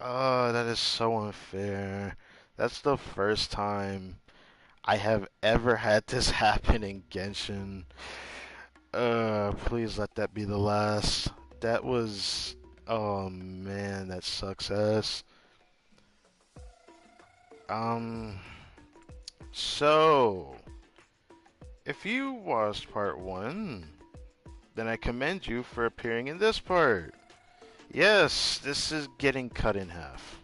Oh, that is so unfair. That's the first time I have ever had this happen in Genshin. Please let that be the last. That was, oh man, that sucks ass. Um, so, if you watched part one, then I commend you for appearing in this part. Yes, this is getting cut in half.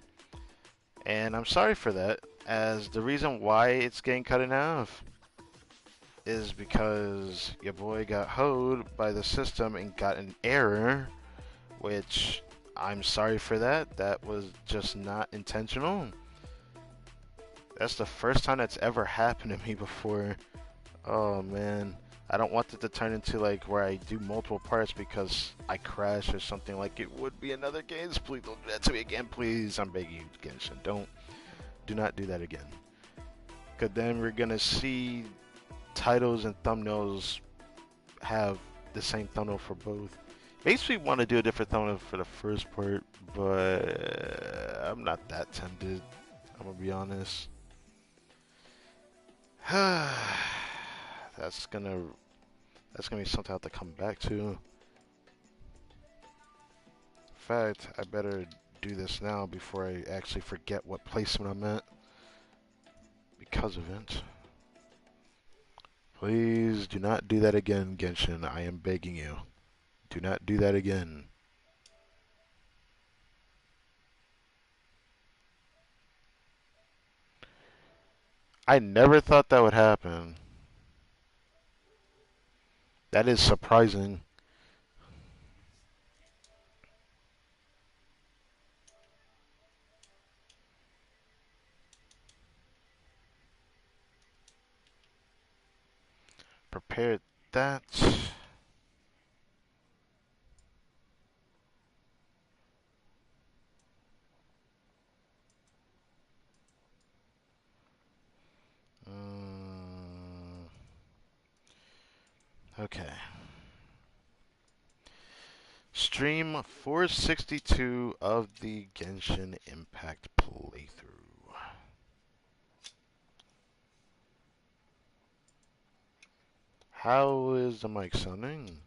And I'm sorry for that, as the reason why it's getting cut in half is because your boy got hoed by the system and got an error, which I'm sorry for that. That was just not intentional. That's the first time that's ever happened to me before. Oh man. I don't want it to turn into like where I do multiple parts because I crash or something like it would be in other games. Please don't do that to me again, please. I'm begging you, Genshin. Do not do that again. Cause then we're gonna see titles and thumbnails have the same thumbnail for both. Makes me want to do a different thumbnail for the first part, but I'm not that tempted. I'm gonna be honest. that's gonna that's gonna be something I have to come back to. In fact, I better do this now before I actually forget what placement I'm at because of it. Please do not do that again, Genshin. I am begging you. Do not do that again. I never thought that would happen. That is surprising. Prepared that. Okay. Stream 462 of the Genshin Impact playthrough. How is the mic sounding?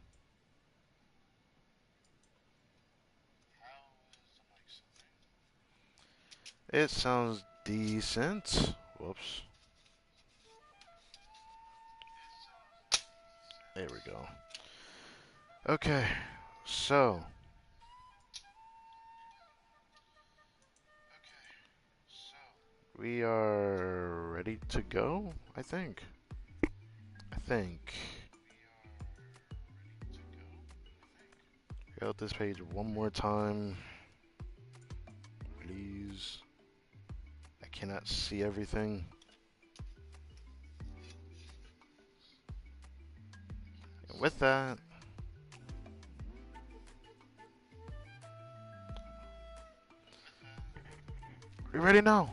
It sounds decent. Whoops. There we go. Okay, so we are ready to go, I think. I think. Go out this page one more time. Please. I cannot see everything. And with that, we ready now.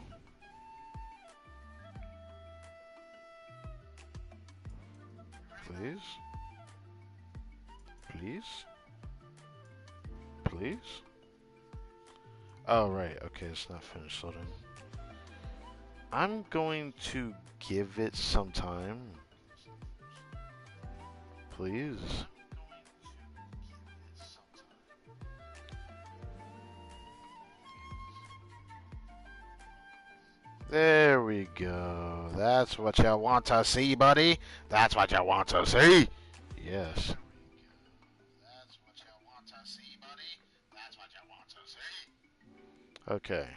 Please. Please. Please. Oh, right. Okay, it's not finished loading. I'm going to give it some time. Please. There we go. That's what you want to see, buddy. That's what you want to see. Yes. Okay.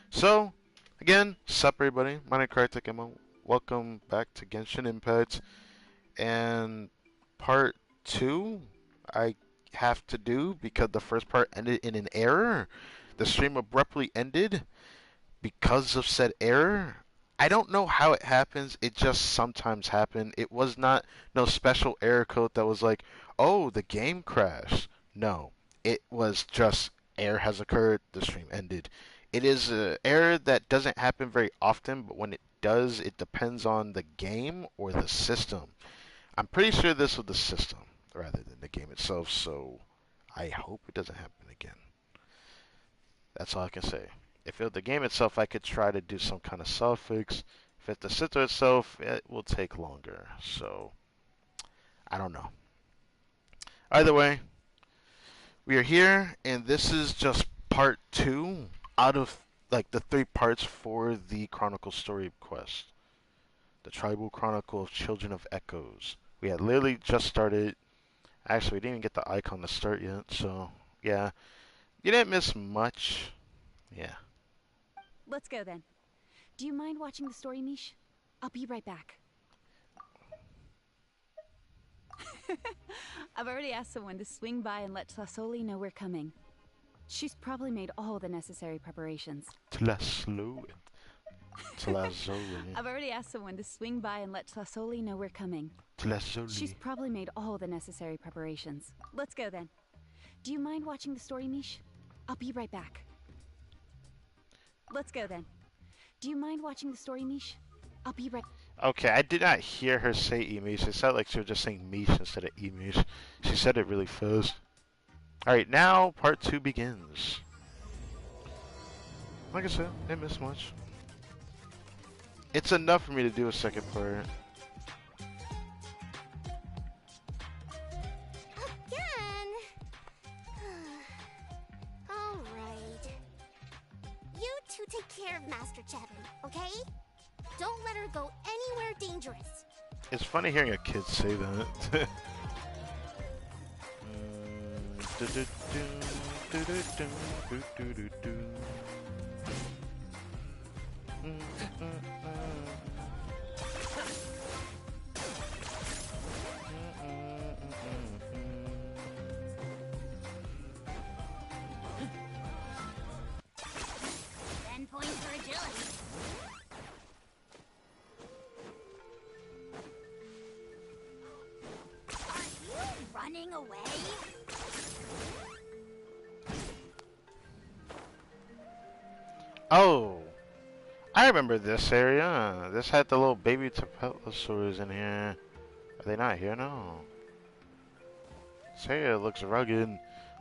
So, again, sup everybody. My name is Kartik. Welcome back to Genshin Impact. And part 2, I have to do because the first part ended in an error. The stream abruptly ended because of said error. I don't know how it happens. It just sometimes happens. It was not no special error code that was like, oh, the game crashed. No, it was just error has occurred. The stream ended. It is an error that doesn't happen very often, but when it does, it depends on the game or the system. I'm pretty sure this was the system rather than the game itself, so I hope it doesn't happen again. That's all I can say. If it was the game itself, I could try to do some kind of suffix. If it's the center itself, it will take longer. So, I don't know. Either way, we are here, and this is just part 2 out of like the 3 parts for the Chronicle story quest. The Tribal Chronicle of Children of Echoes. We had literally just started. Actually, we didn't even get the icon to start yet, so yeah. You didn't miss much. Yeah. Let's go then. Do you mind watching the story, Mish? I'll be right back. I've already asked someone to swing by and let Tlasoli know we're coming. She's probably made all the necessary preparations. Tlasoli. I've already asked someone to swing by and let Tlasoli know we're coming. Tlasoli. She's probably made all the necessary preparations. Let's go then. Do you mind watching the story, Mish? I'll be right back. Let's go then. Do you mind watching the story, Mish? I'll be right. Okay, I did not hear her say Emish. It sounded like she was just saying Mish instead of Emish. She said it really fast. Alright, now part 2 begins. Like I said, didn't miss much. It's enough for me to do a second part. Again? Alright. You two take care of Master Chapman, okay? Don't let her go anywhere dangerous. It's funny hearing a kid say that. Points for agility. Are you running away? Oh, I remember this area. This had the little baby Tapetlosaurs in here. Are they not here now? This area looks rugged.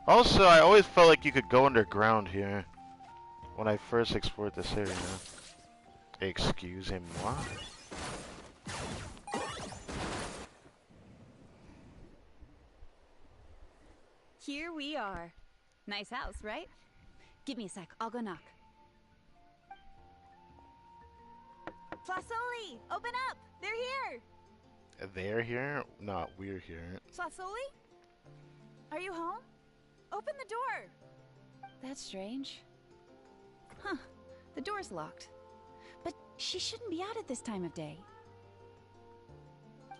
Also, I always felt like you could go underground here when I first explored this area. Excusez-moi. Here we are. Nice house, right? Give me a sec, I'll go knock. Tlasoli, open up! They're here! They're here? No, we're here. Tlasoli? Are you home? Open the door! That's strange. Huh, the door's locked. But she shouldn't be out at this time of day.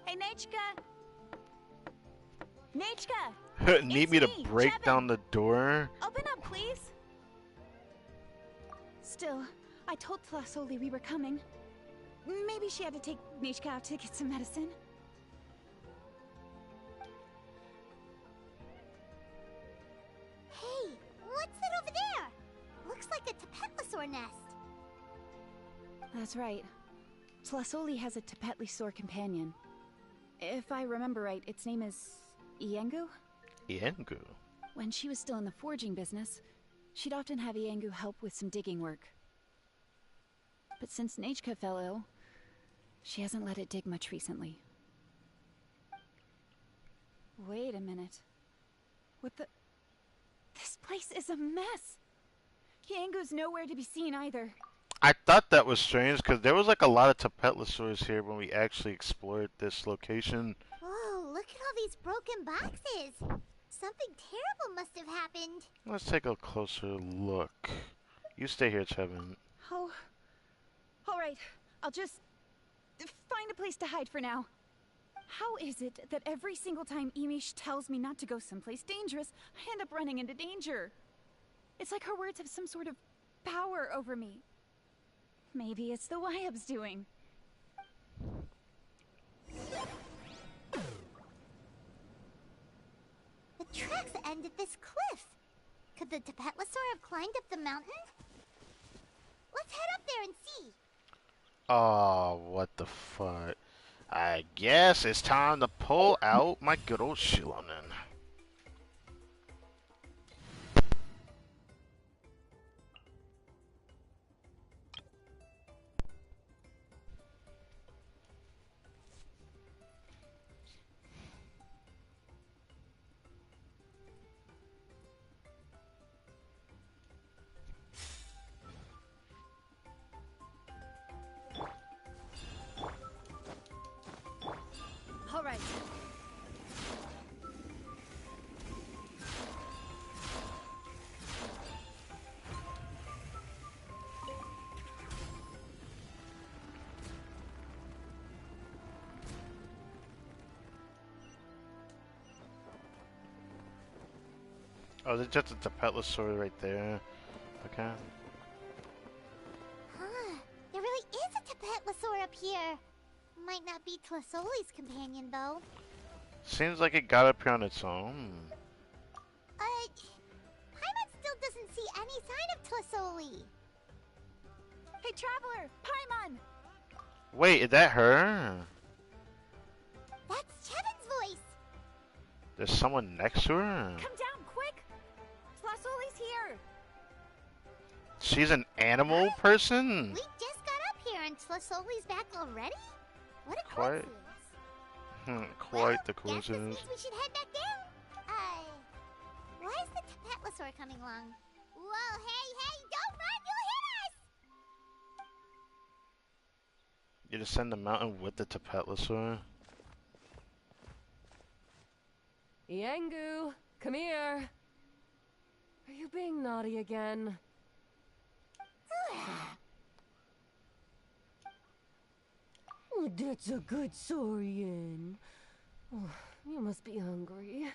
Hey, Nechka! Nechka! Need me to break down the door? Open up, please! Still, I told Tlasoli we were coming. Maybe she had to take Nechka out to get some medicine. Hey, what's that over there? Looks like a Tapetlosaur nest. That's right. Tlasoli has a Tapetlosaur companion. If I remember right, its name is Iengu? Iengu? When she was still in the forging business, she'd often have Iengu help with some digging work. But since Nechka fell ill, she hasn't let it dig much recently. Wait a minute. What the... This place is a mess! Iengu's nowhere to be seen either. I thought that was strange because there was like a lot of Tapetlosaurs here when we actually explored this location. Whoa, look at all these broken boxes. Something terrible must have happened. Let's take a closer look. You stay here, Chevin. Oh... Alright, I'll just... find a place to hide for now. How is it that every single time Emish tells me not to go someplace dangerous, I end up running into danger? It's like her words have some sort of power over me. Maybe it's the Wyab's doing. The tracks end at this cliff. Could the Tapetlosaur have climbed up the mountain? Let's head up there and see. Oh, what the fuck. I guess it's time to pull out my good old Shilonen. Oh, there's just a Tapetlosaur right there. Okay. Huh. There really is a Tapetlosaur up here. Might not be Tlasoli's companion, though. Seems like it got up here on its own. Paimon still doesn't see any sign of Tlasoli. Hey, Traveler! Paimon! Wait, is that her? That's Chevin's voice. There's someone next to her? Come down, quick! Tlasoli's here! She's an animal person? We just got up here and Tlasoli's back already? What a Quite- coincidence. Quite the Guess coincidence. this means we should head back down. Why is the Tapetlosaur coming along? Whoa, hey, don't run, you'll hit us! You descend the mountain with the Tapetlosaur? Yangu, come here. Are you being naughty again? Oh, that's a good Saurian. Oh, you must be hungry.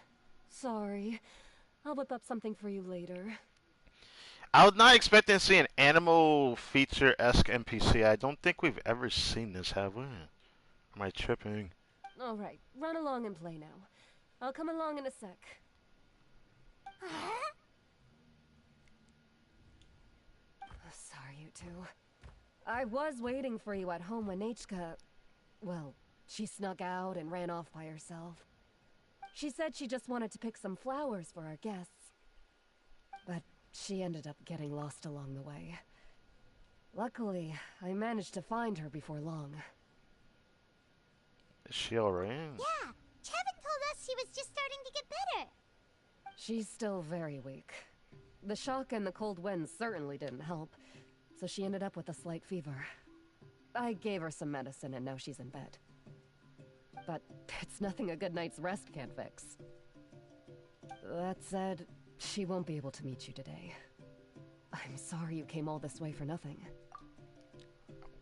Sorry. I'll whip up something for you later. I was not expecting to see an animal feature-esque NPC. I don't think we've ever seen this, have we? Am I tripping? Alright, run along and play now. I'll come along in a sec. Sorry, you two. I was waiting for you at home when Hka... Well, she snuck out and ran off by herself. She said she just wanted to pick some flowers for our guests. But she ended up getting lost along the way. Luckily, I managed to find her before long. Is she alright? Yeah, Chevin told us she was just starting to get better. She's still very weak. The shock and the cold winds certainly didn't help, so she ended up with a slight fever. I gave her some medicine and now she's in bed. But it's nothing a good night's rest can't fix. That said, she won't be able to meet you today. I'm sorry you came all this way for nothing.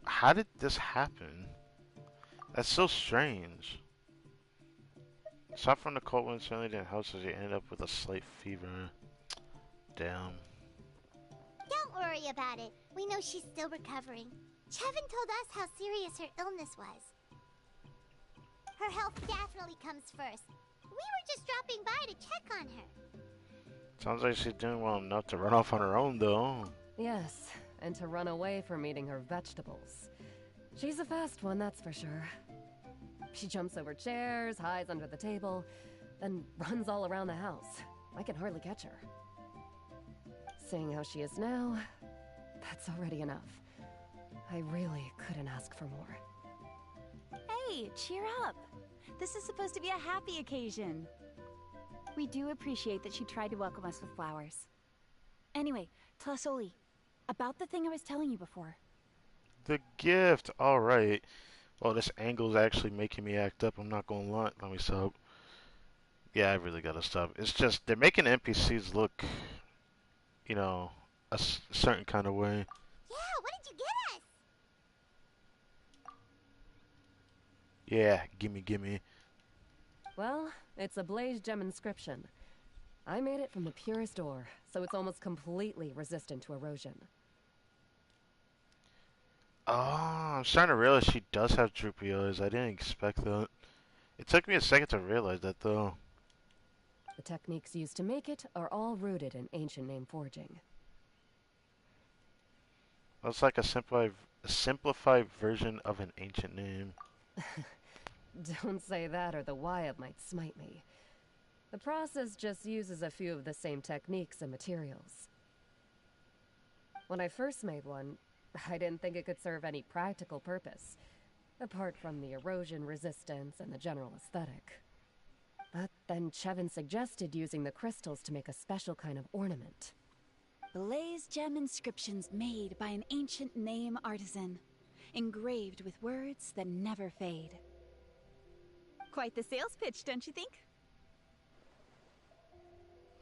How did this happen? That's so strange. Aside from the cold wind certainly didn't help, so she ended up with a slight fever. Damn. Don't worry about it. We know she's still recovering. Chevin told us how serious her illness was. Her health definitely comes first. We were just dropping by to check on her. Sounds like she's doing well enough to run off on her own, though. Yes, and to run away from eating her vegetables. She's a fast one, that's for sure. She jumps over chairs, hides under the table, then runs all around the house. I can hardly catch her. Seeing how she is now, that's already enough. I really couldn't ask for more. Hey, cheer up! This is supposed to be a happy occasion. We do appreciate that she tried to welcome us with flowers. Anyway, Tlasoli, about the thing I was telling you before. The gift! Alright. Well, this angle's actually making me act up. I'm not gonna lie. Let me stop. Yeah, I really gotta stop. It's just, they're making NPCs look, you know, a certain kind of way. Yeah, what did you get us? Yeah, gimme. Well, it's a blaze gem inscription. I made it from the purest ore, so it's almost completely resistant to erosion. Oh, I'm starting to realize she does have droopy eyes. I didn't expect that. It took me a second to realize that, though. The techniques used to make it are all rooted in ancient name forging. That's like a simplified version of an ancient name. Don't say that or the Wyatt might smite me. The process just uses a few of the same techniques and materials. When I first made one, I didn't think it could serve any practical purpose, apart from the erosion resistance and the general aesthetic. But then Chevin suggested using the crystals to make a special kind of ornament. Blaze gem inscriptions made by an ancient name artisan, engraved with words that never fade. Quite the sales pitch, don't you think?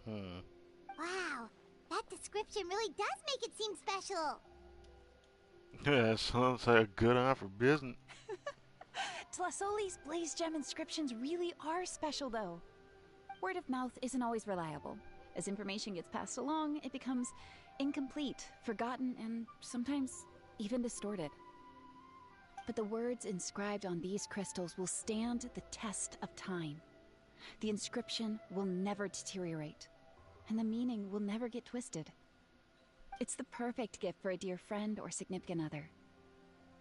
Wow, that description really does make it seem special. Yeah, sounds like a good eye for business. Tlasoli's blaze gem inscriptions really are special, though. Word of mouth isn't always reliable. As information gets passed along, it becomes incomplete, forgotten, and sometimes even distorted. But the words inscribed on these crystals will stand the test of time. The inscription will never deteriorate, and the meaning will never get twisted. It's the perfect gift for a dear friend or significant other.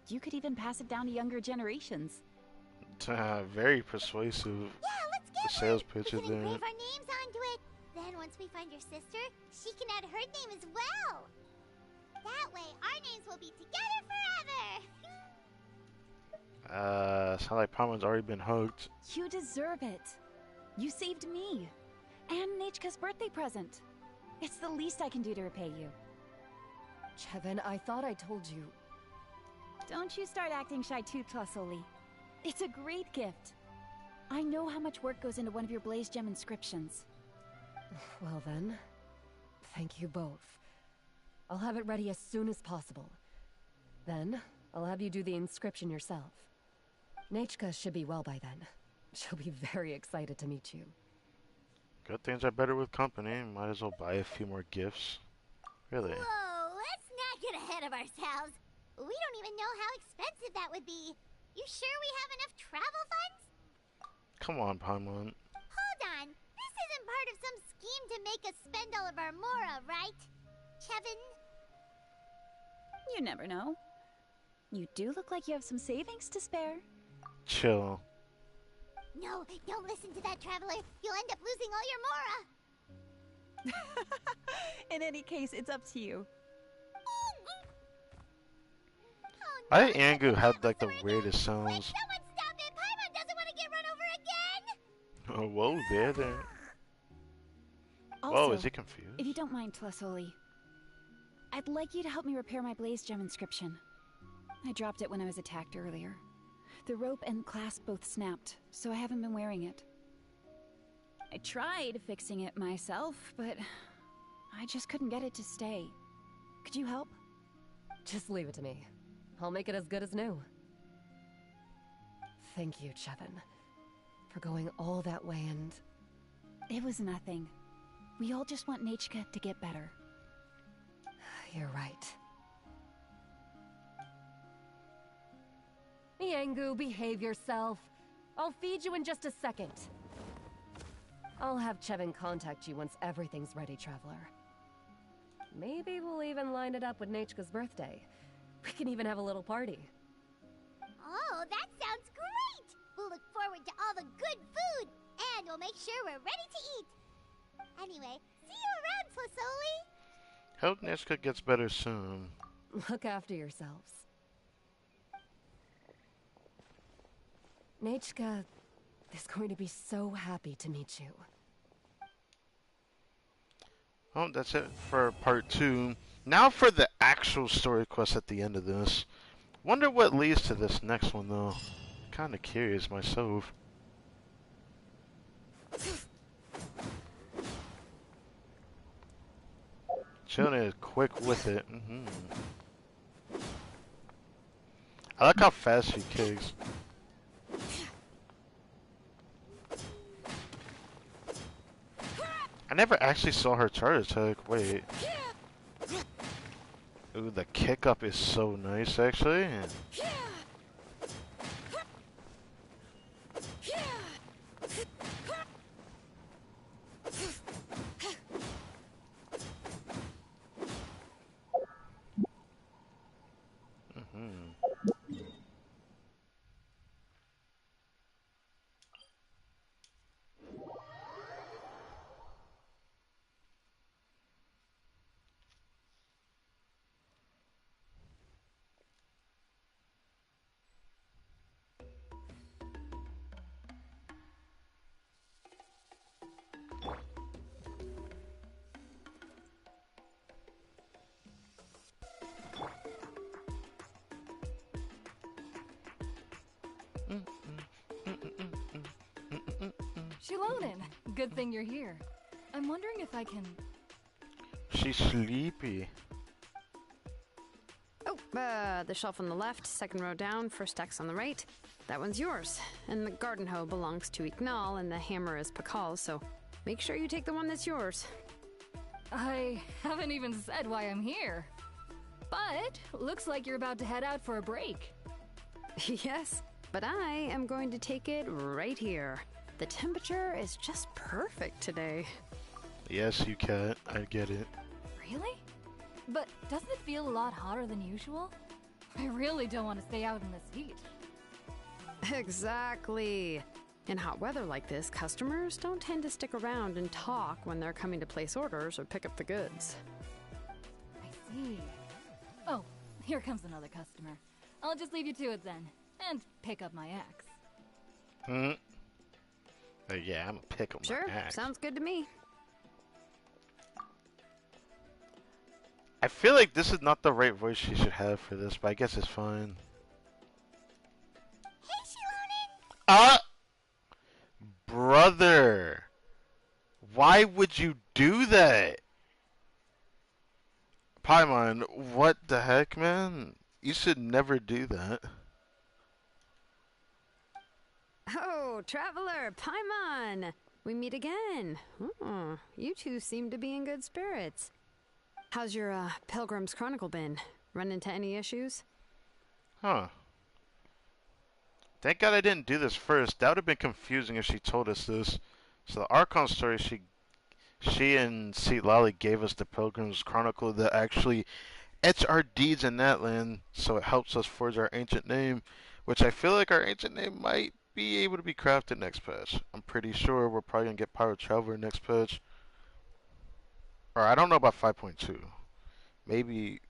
You could even pass it down to younger generations. Very persuasive. Yeah, let's get The sales one. pitch We is can there. engrave our names onto it. Then once we find your sister, she can add her name as well. That way, our names will be together forever. Sound like Palmon's already been hugged. You deserve it. You saved me. And Nechka's birthday present. It's the least I can do to repay you. Chevin, I thought I told you. Don't you start acting shy too, Tlasoli. It's a great gift. I know how much work goes into one of your Blaze Gem inscriptions. Well then, thank you both. I'll have it ready as soon as possible. Then, I'll have you do the inscription yourself. Nechka should be well by then. She'll be very excited to meet you. Good things are better with company. Might as well buy a few more gifts. Really? Whoa, let's not get ahead of ourselves. We don't even know how expensive that would be. You sure we have enough travel funds? Come on, Palmon. Hold on. This isn't part of some scheme to make us spend all of our mora, right? Chevin? You never know. You do look like you have some savings to spare. Chill. No, don't listen to that traveler. You'll end up losing all your mora. In any case, it's up to you. Oh, I no, think Angu Chevin, had that like the was Serena. weirdest Wait, sounds. someone stop it! Paimon doesn't want to get run over again! Oh, whoa, there. Also, Whoa, is he confused? if you don't mind, Tlasoli, I'd like you to help me repair my Blaze Gem inscription. I dropped it when I was attacked earlier. The rope and clasp both snapped, so I haven't been wearing it. I tried fixing it myself, but I just couldn't get it to stay. Could you help? Just leave it to me. I'll make it as good as new. Thank you, Chevin, for going all that way and... It was nothing. We all just want Nechka to get better. You're right. Yangu, behave yourself. I'll feed you in just a second. I'll have Chevin contact you once everything's ready, Traveler. Maybe we'll even line it up with Nechka's birthday. We can even have a little party. Oh, that sounds great! We'll look forward to all the good food, and we'll make sure we're ready to eat. Anyway, see you around, Flasoli! Hope Neshka gets better soon. Look after yourselves. Nechka is going to be so happy to meet you. Oh, that's it for part 2. Now for the actual story quest at the end of this. Wonder what leads to this next one, though. Kinda curious myself. Chillin' is quick with it. I like how fast she kicks. I never actually saw her charge attack. Wait. Ooh, the kick up is so nice, actually. Shilonen, good thing you're here. I'm wondering if I can... She's sleepy. Oh, the shelf on the left, second row down, first axe on the right. That one's yours. And the garden hoe belongs to Ignal, and the hammer is Pakal's, so make sure you take the one that's yours. I haven't even said why I'm here. But looks like you're about to head out for a break. Yes, but I am going to take it right here. The temperature is just perfect today. Yes, you cat. I get it. Really? But doesn't it feel a lot hotter than usual? I really don't want to stay out in this heat. Exactly. In hot weather like this, customers don't tend to stick around and talk when they're coming to place orders or pick up the goods. I see. Oh, here comes another customer. I'll just leave you to it then, and pick up my axe. Yeah, I'm gonna pick up Sure, my axe. sounds good to me. I feel like this is not the right voice she should have for this, but I guess it's fine. Hey, Shilonen! Brother! Why would you do that? Paimon, what the heck, man? You should never do that. Oh, Traveler, Paimon! We meet again. Oh, you two seem to be in good spirits. How's your Pilgrim's Chronicle been? Run into any issues? Huh. Thank God I didn't do this first. That would have been confusing if she told us this. So the Archon story, she and Seat Lolly gave us the Pilgrim's Chronicle that actually etch our deeds in that land, so it helps us forge our ancient name, which I feel like our ancient name might be able to be crafted next patch. I'm pretty sure we're probably gonna get Pirate Traveler next patch. Or I don't know about 5.2. Maybe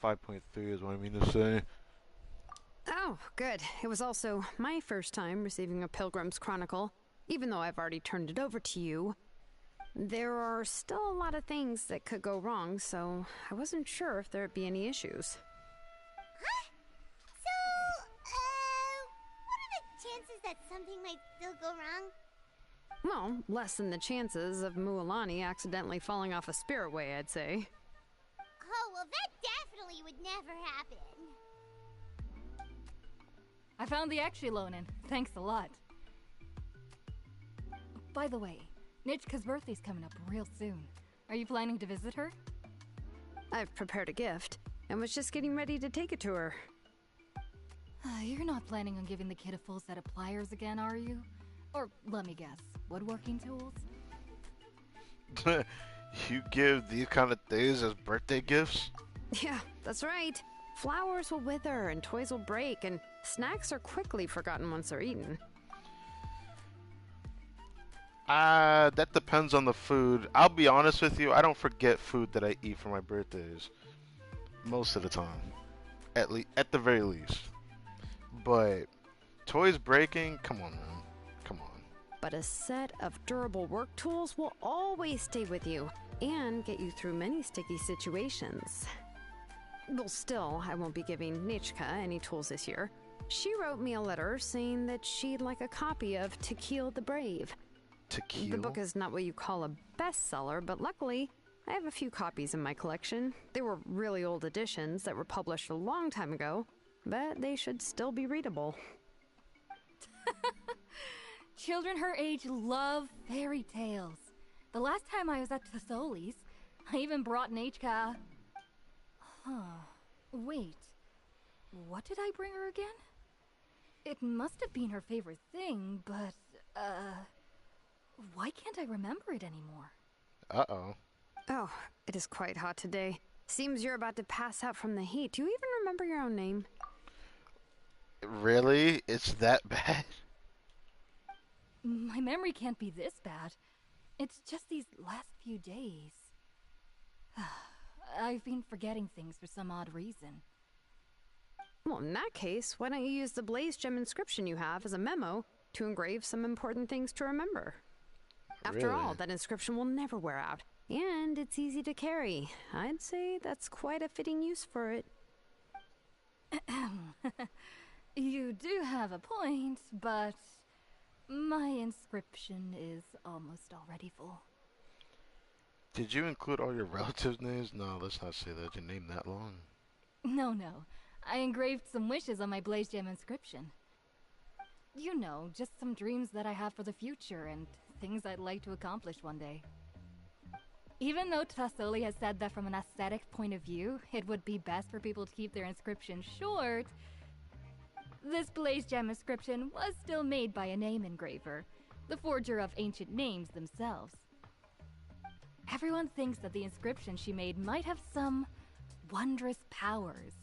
5.3 is what I mean to say. Oh, good. It was also my first time receiving a Pilgrim's Chronicle, even though I've already turned it over to you. There are still a lot of things that could go wrong, so I wasn't sure if there'd be any issues. Huh? So, what are the chances that something might still go wrong? Well, less than the chances of Mualani accidentally falling off a spiritway, I'd say. Oh, well, that definitely would never happen. I found the axe, Shilonen. Thanks a lot. By the way, Nitchka's birthday's coming up real soon. Are you planning to visit her? I've prepared a gift, and was just getting ready to take it to her. You're not planning on giving the kid a full set of pliers again, are you? Or, let me guess, woodworking tools? You give these kind of things as birthday gifts? Yeah, that's right. Flowers will wither and toys will break, and snacks are quickly forgotten once they're eaten. That depends on the food. I'll be honest with you, I don't forget food that I eat for my birthdays. Most of the time. At the very least. But toys breaking, come on, man. Come on. But a set of durable work tools will always stay with you and get you through many sticky situations. Well, still, I won't be giving Nichka any tools this year. She wrote me a letter saying that she'd like a copy of To Kill the Brave. Tequila? The book is not what you call a bestseller, but luckily, I have a few copies in my collection. They were really old editions that were published a long time ago, but they should still be readable. Children her age love fairy tales. The last time I was at Tasoli's, I even brought Nechka. Huh. Wait. What did I bring her again? It must have been her favorite thing, but, why can't I remember it anymore? Uh-oh. Oh, it is quite hot today. Seems you're about to pass out from the heat. Do you even remember your own name? Really? It's that bad? My memory can't be this bad. It's just these last few days. I've been forgetting things for some odd reason. Well, in that case, why don't you use the Blaze Gem inscription you have as a memo to engrave some important things to remember? After all, that inscription will never wear out, and it's easy to carry. I'd say that's quite a fitting use for it. You do have a point, but my inscription is almost already full. Did you include all your relatives' names? No, let's not say that. Your name that long. No. I engraved some wishes on my Blaze Gem inscription. You know, just some dreams that I have for the future and things I'd like to accomplish one day. Even though Tassoli has said that from an aesthetic point of view, it would be best for people to keep their inscription short, this Blaze Gem inscription was still made by a name engraver, the forger of ancient names themselves. Everyone thinks that the inscription she made might have some wondrous powers.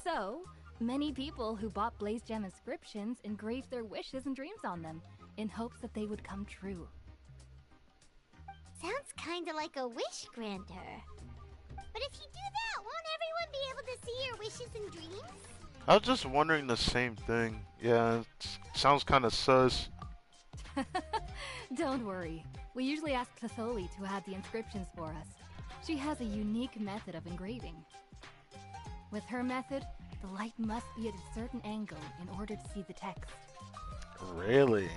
So, many people who bought Blaze Gem inscriptions engraved their wishes and dreams on them, in hopes that they would come true. Sounds kinda like a wish granter. But if you do that, won't everyone be able to see your wishes and dreams? I was just wondering the same thing. Yeah, it sounds kind of sus. Don't worry. We usually ask Tassoli to add the inscriptions for us. She has a unique method of engraving. With her method, the light must be at a certain angle in order to see the text. Really?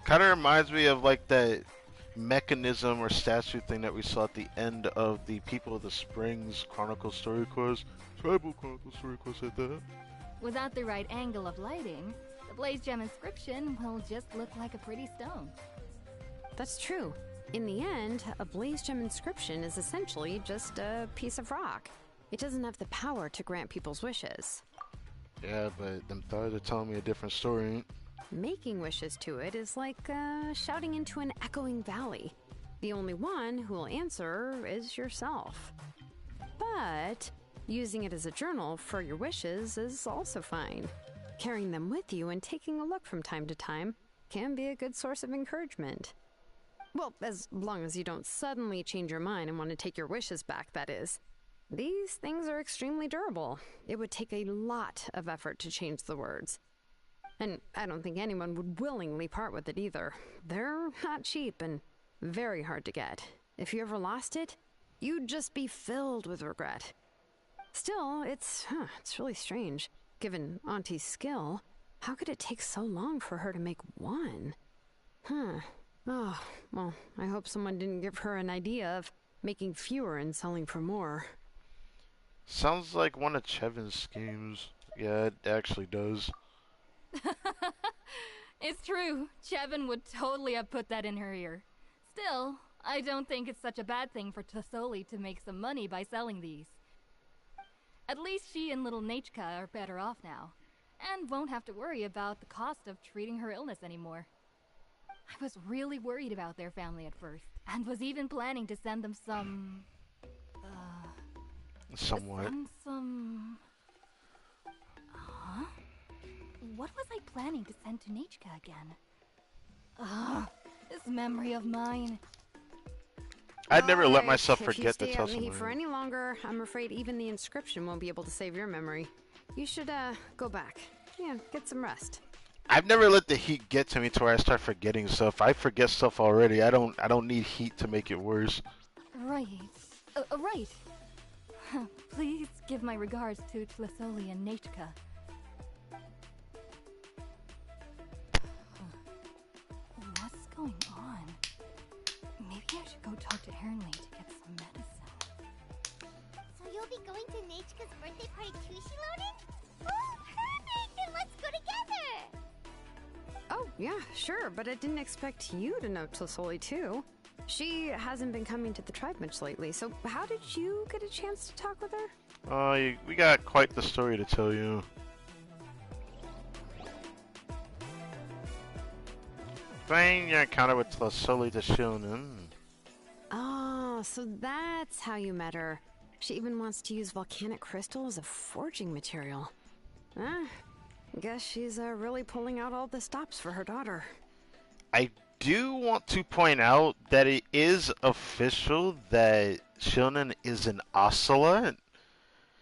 Kind of reminds me of like that mechanism or statue thing that we saw at the end of the People of the Springs Chronicle story quest. Tribal Chronicle story quest at that. Without the right angle of lighting, the Blaze Gem inscription will just look like a pretty stone. That's true. In the end, a Blaze Gem inscription is essentially just a piece of rock. It doesn't have the power to grant people's wishes. Yeah, but them thoughts are telling me a different story. Making wishes to it is like shouting into an echoing valley. The only one who will answer is yourself. But using it as a journal for your wishes is also fine. Carrying them with you and taking a look from time to time can be a good source of encouragement. Well, as long as you don't suddenly change your mind and want to take your wishes back, that is. These things are extremely durable. It would take a lot of effort to change the words. And I don't think anyone would willingly part with it either. They're not cheap and very hard to get. If you ever lost it, you'd just be filled with regret. Still, it's really strange. Given Auntie's skill, how could it take so long for her to make one? Oh, well, I hope someone didn't give her an idea of making fewer and selling for more. Sounds like one of Chevin's schemes. Yeah, it actually does. It's true. Chevin would totally have put that in her ear. Still, I don't think it's such a bad thing for Tassoli to make some money by selling these. At least she and little Nachka are better off now, and won't have to worry about the cost of treating her illness anymore. I was really worried about their family at first, and was even planning to send them some... Somewhat. Huh? What was I planning to send to Nachka again? This memory of mine. I'd never let Alright, myself if you forget to stay tell out in the heat someone. for any longer, I'm afraid even the inscription won't be able to save your memory. You should, go back. Yeah, get some rest. I've never let the heat get to me to where I start forgetting stuff. I forget stuff already. I don't need heat to make it worse. Right. Right. Please give my regards to Tassoli and Nachka. What's going on? Maybe I should go talk to Ernley to get some medicine. So you'll be going to Nachka's birthday party too, Shilonen? Oh, perfect! Then let's go together! Oh, yeah, sure, but I didn't expect you to know Tassoli too. She hasn't been coming to the tribe much lately, so how did you get a chance to talk with her? We got quite the story to tell you. Find your encounter with Tassoli the Shonen. Oh, so that's how you met her. She even wants to use volcanic crystal as a forging material. Guess she's really pulling out all the stops for her daughter. I do want to point out that it is official that Shonen is an ocelot.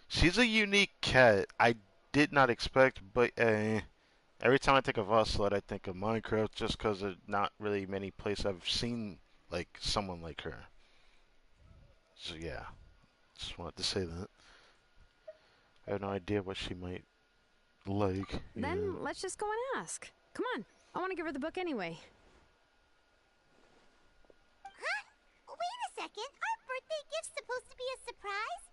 She's a unique cat. I did not expect, but every time I think of ocelot, I think of Minecraft, just because there's not really many places I've seen like someone like her. So yeah, just wanted to say that. I have no idea what she might like. Then let's just go and ask. Come on, I want to give her the book anyway. Huh? Wait a second, our birthday gift's supposed to be a surprise?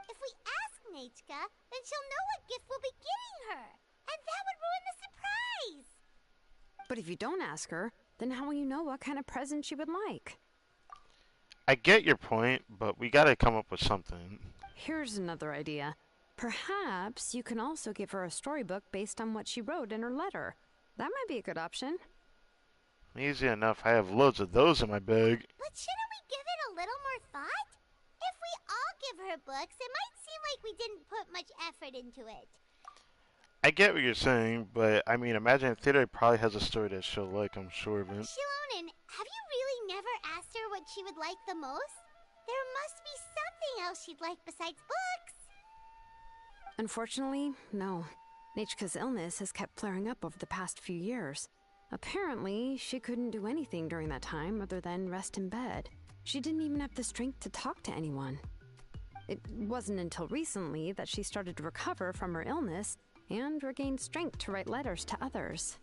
If we ask Nachka, then she'll know what gift we'll be getting her. And that would ruin the surprise! But if you don't ask her, then how will you know what kind of present she would like? I get your point, but we gotta come up with something. Here's another idea. Perhaps you can also give her a storybook based on what she wrote in her letter. That might be a good option. Easy enough. I have loads of those in my bag. But shouldn't we give it a little more thought? If we all give her books, it might seem like we didn't put much effort into it. I get what you're saying, but I mean, Imagine Theater probably has a story that she'll like, I'm sure of it. Shilonen, have you really never asked her what she would like the most? There must be something else she'd like besides books. Unfortunately, no. Nichka's illness has kept flaring up over the past few years. Apparently, she couldn't do anything during that time other than rest in bed. She didn't even have the strength to talk to anyone. It wasn't until recently that she started to recover from her illness and regained strength to write letters to others.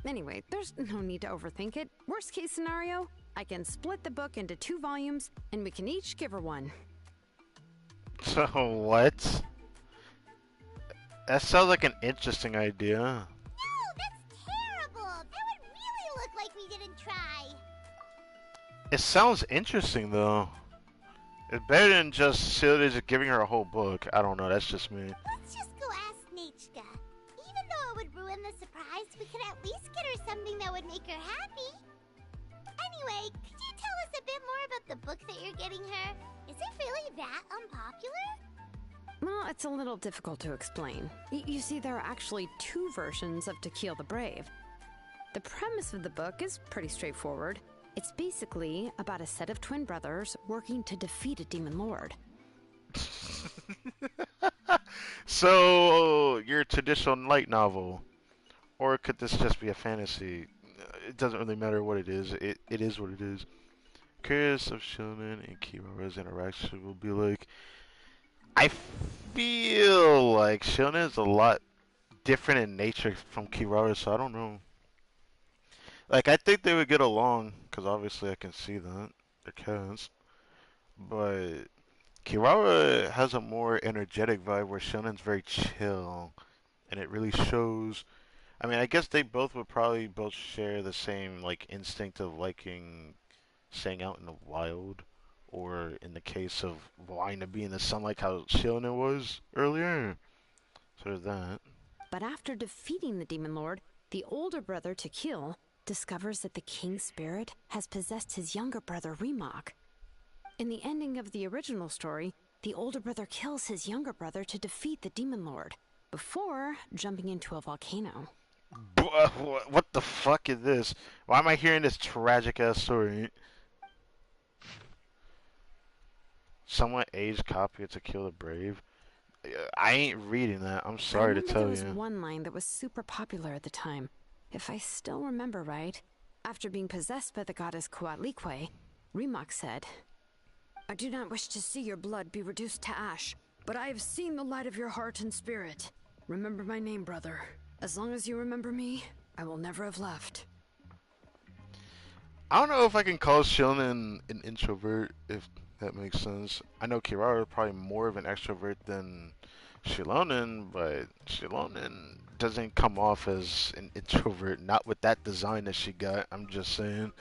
Anyway, there's no need to overthink it. Worst case scenario, I can split the book into 2 volumes and we can each give her one. So what? That sounds like an interesting idea. No, that's terrible. That would really look like we didn't try. It sounds interesting though. It's better than just giving her a whole book. I don't know, that's just me. Let's just go ask Nichka. Even though it would ruin the surprise, we could at least get her something that would make her happy. Anyway, could you tell us a bit more about the book that you're getting her? Is it really that unpopular? Well, it's a little difficult to explain. You see, there are actually 2 versions of To Kill the Brave. The premise of the book is pretty straightforward. It's basically about a set of twin brothers working to defeat a demon lord. So, your traditional light novel. Or could this just be a fantasy? It doesn't really matter what it is. It is what it is. Curious of Shonen and Kirara's interaction will be like. I feel like Shonen is a lot different in nature from Kirara, so I don't know. Like, I think they would get along, because obviously I can see that. They're cats. But Kirara has a more energetic vibe where Shonen's very chill. And it really shows. I mean, I guess they would probably both share the same, like, instinct of liking staying out in the wild. Or in the case of wanting to be in the sun like how Shonen was earlier. So there's that. But after defeating the demon lord, the older brother To Kill discovers that the king's spirit has possessed his younger brother Rimac. In the ending of the original story, the older brother kills his younger brother to defeat the demon lord, before jumping into a volcano. What the fuck is this? Why am I hearing this tragic ass story? Somewhat aged copy of To Kill the Brave. I ain't reading that. I'm sorry to tell there was you. one line that was super popular at the time. If I still remember right, after being possessed by the goddess Coatlicue, Rimac said, "I do not wish to see your blood be reduced to ash, but I have seen the light of your heart and spirit. Remember my name, brother. As long as you remember me, I will never have left." I don't know if I can call Shonen an introvert, if that makes sense. I know Kirara is probably more of an extrovert than Shilonen, but Shilonen doesn't come off as an introvert. Not with that design that she got, I'm just saying.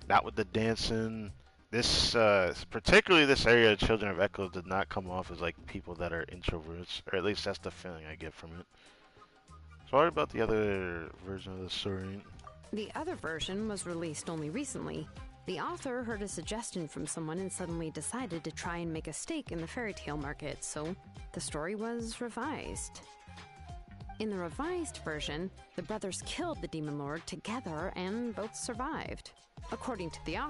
Not with the dancing. This, particularly this area of Children of Echo did not come off as like people that are introverts. Or at least that's the feeling I get from it. Sorry about the other version of the story. The other version was released only recently. The author heard a suggestion from someone and suddenly decided to try and make a stake in the fairy tale market, so the story was revised. In the revised version, the brothers killed the demon lord together and both survived. According to the author,